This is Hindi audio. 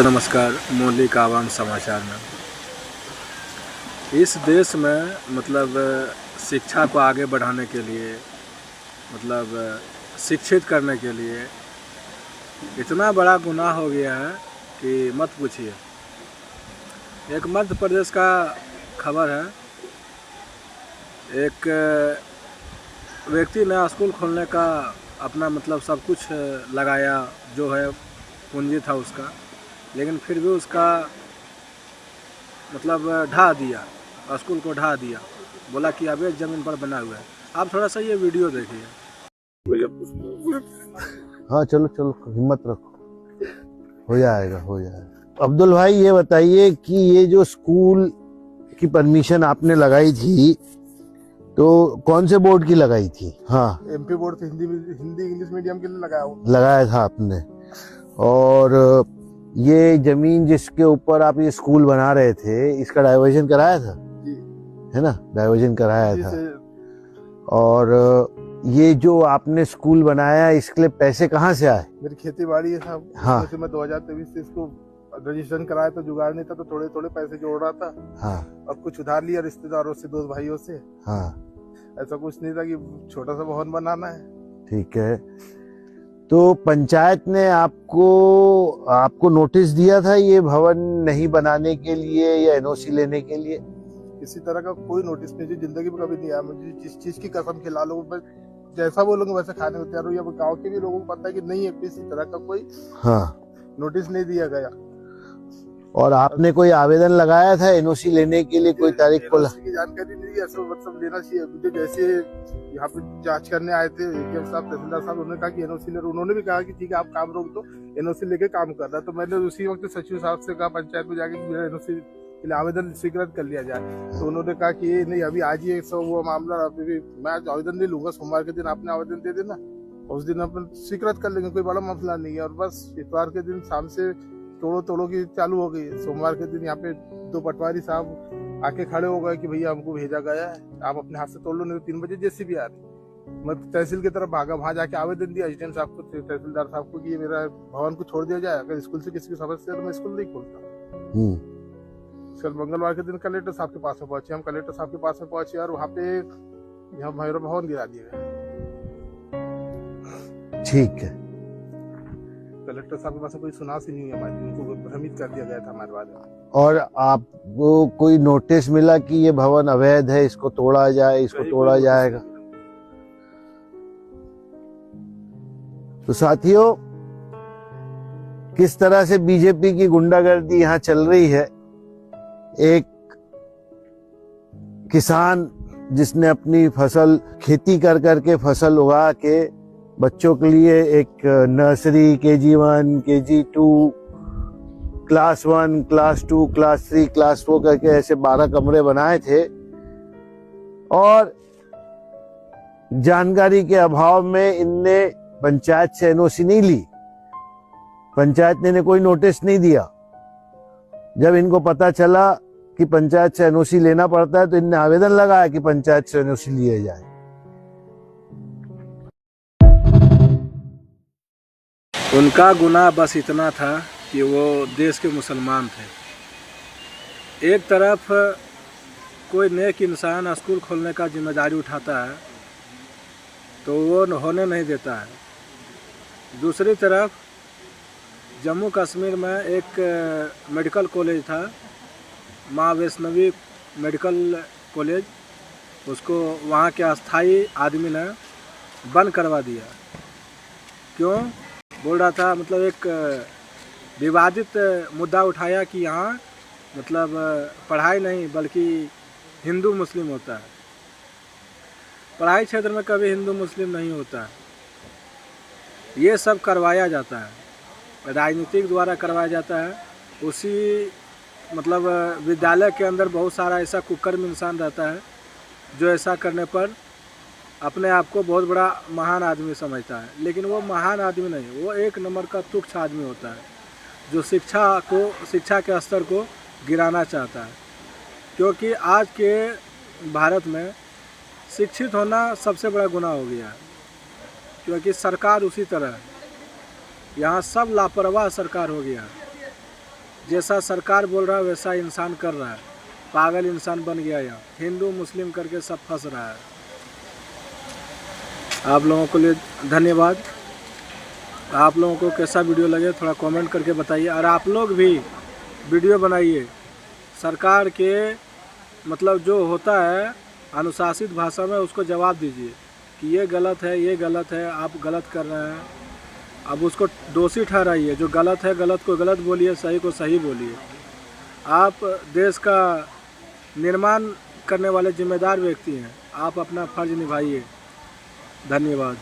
नमस्कार। मौलिक आवाम समाचार में इस देश में शिक्षा को आगे बढ़ाने के लिए शिक्षित करने के लिए इतना बड़ा गुनाह हो गया है कि मत पूछिए। एक मध्य प्रदेश का खबर है। एक व्यक्ति ने स्कूल खोलने का अपना सब कुछ लगाया, जो है पूंजी था उसका, लेकिन फिर भी उसका ढा दिया, स्कूल को ढा दिया। बोला कि अब एक ज़मीन पर बना हुआ है। आप थोड़ा सा ये वीडियो देखिए। हाँ चलो चलो, हिम्मत रखो, हो जाएगा हो जाएगा। अब्दुल भाई ये बताइए कि ये जो स्कूल की परमिशन आपने लगाई थी तो कौन से बोर्ड की लगाई थी? हाँ, एमपी बोर्ड से हिंदी इंग्लिश मीडियम के लिए लगाया था आपने। और ये जमीन जिसके ऊपर आप ये स्कूल बना रहे थे, इसका डाइवर्जन कराया था जी, है ना? डाइवर्जन कराया था। और ये जो आपने स्कूल बनाया, इसके लिए पैसे कहाँ से आए? मेरी खेती बाड़ी है साहब। हाँ, मैं 2023 से इसको रजिस्ट्रेशन कराया तो जुगाड़ नहीं था, तो थोड़े थोड़े पैसे जोड़ रहा था। हाँ, अब कुछ उधार लिया रिश्तेदारों से, दोस्त भाइयों से। हाँ, ऐसा कुछ नहीं था कि छोटा सा भवन बनाना है। ठीक है। तो पंचायत ने आपको नोटिस दिया था ये भवन नहीं बनाने के लिए या एनओसी लेने के लिए? किसी तरह का कोई नोटिस नहीं, जिंदगी में कभी नहीं आया। मुझे जिस चीज की कसम खिला लो, मैं जैसा बोलूंगा वैसे खाने को तैयार हूँ। या गाँव के भी लोगों को पता है कि नहीं है, किसी तरह का कोई नोटिस नहीं दिया गया। और आपने कोई आवेदन लगाया था एनओसी लेने के लिए? कोई तारीख को की जानकारी नहीं है, ऐसा लेना चाहिए। मुझे जैसे यहाँ पे जांच करने आए थे एडीएम साहब, तहसीलदार साहब, उन्होंने कहा कि एनओसी ले। उन्होंने भी कहा कि ठीक है आप काम रोक दो, एनओसी लेके काम कर रहा। तो मैंने उसी वक्त सचिव साहब से कहा पंचायत में जाके मेरा एनओसी के लिए आवेदन स्वीकृत कर लिया जाए। तो उन्होंने कहा कि ये नहीं, अभी आज ही वो मामला, अभी भी मैं आज आवेदन नहीं लूंगा, सोमवार के दिन आपने आवेदन दे देना, उस दिन अपन स्वीकृत कर लेंगे, कोई बड़ा मसला नहीं है। और बस इतवार के दिन शाम से तोड़ो की चालू हो गई। सोमवार के दिन यहाँ पे 2 पटवारी साहब आके खड़े हो गए कि भैया हमको भेजा गया है, आप अपने हाथ से तोड़ लो, नहीं तो 3 बजे जेसीबी आ रही। मैं तहसील की तरफ भागा, वहां जाके आवेदन दिया एसडीएम साहब को, तहसीलदार साहब को, कि ये मेरा भवन को छोड़ दिया जाए। अगर स्कूल से किसी की समस्या है तो मैं स्कूल नहीं खोलता। कल मंगलवार के दिन कलेक्टर साहब के पास में पहुंचे, हम कलेक्टर साहब के पास में पहुंचे और वहाँ पे यहाँ मेरा भवन गिरा दिया गया। ठीक है। कलेक्टर साहब के पास कोई सुनास ही नहीं है हमारी, उनको भ्रमित कर दिया गया था हमारे बारे में। और आपको कोई नोटिस मिला कि ये भवन अवैध है, इसको तोड़ा जाए, इसको तोड़ा जाएगा? तो साथियों, किस तरह से बीजेपी की गुंडागर्दी यहाँ चल रही है। एक किसान जिसने अपनी फसल खेती कर करके फसल उगा के बच्चों के लिए एक nursery, KG1, KG2, class 1, class 2, class 3, class 4 करके ऐसे 12 कमरे बनाए थे, और जानकारी के अभाव में इनने पंचायत से एनओसी नहीं ली, पंचायत ने कोई नोटिस नहीं दिया। जब इनको पता चला कि पंचायत से एनओसी लेना पड़ता है तो इनने आवेदन लगाया कि पंचायत से एनओसी लिया जाए। उनका गुनाह बस इतना था कि वो देश के मुसलमान थे। एक तरफ कोई नेक इंसान स्कूल खोलने का जिम्मेदारी उठाता है तो वो होने नहीं देता है। दूसरी तरफ जम्मू कश्मीर में एक मेडिकल कॉलेज था, माँ वैष्णवी मेडिकल कॉलेज, उसको वहाँ के अस्थाई आदमी ने बंद करवा दिया। क्यों? बोल रहा था एक विवादित मुद्दा उठाया कि यहाँ पढ़ाई नहीं बल्कि हिंदू मुस्लिम होता है। पढ़ाई क्षेत्र में कभी हिंदू मुस्लिम नहीं होता है, ये सब करवाया जाता है, राजनीतिक द्वारा करवाया जाता है। उसी विद्यालय के अंदर बहुत सारा ऐसा कुकर्म इंसान रहता है जो ऐसा करने पर अपने आप को बहुत बड़ा महान आदमी समझता है, लेकिन वो महान आदमी नहीं, वो एक नंबर का तुच्छ आदमी होता है जो शिक्षा के स्तर को गिराना चाहता है। क्योंकि आज के भारत में शिक्षित होना सबसे बड़ा गुनाह हो गया है, क्योंकि सरकार उसी तरह है। यहाँ सब लापरवाह सरकार हो गया है। जैसा सरकार बोल रहा है वैसा इंसान कर रहा है, पागल इंसान बन गया यहाँ, हिंदू मुस्लिम करके सब फंस रहा है। आप लोगों के लिए धन्यवाद। आप लोगों को कैसा वीडियो लगे थोड़ा कमेंट करके बताइए, और आप लोग भी वीडियो बनाइए, सरकार के मतलब जो होता है अनुशासित भाषा में उसको जवाब दीजिए कि ये गलत है, ये गलत है, आप गलत कर रहे हैं। अब उसको दोषी ठहराइए, जो गलत है गलत को गलत बोलिए, सही को सही बोलिए। आप देश का निर्माण करने वाले जिम्मेदार व्यक्ति हैं, आप अपना फर्ज निभाइए। धन्यवाद।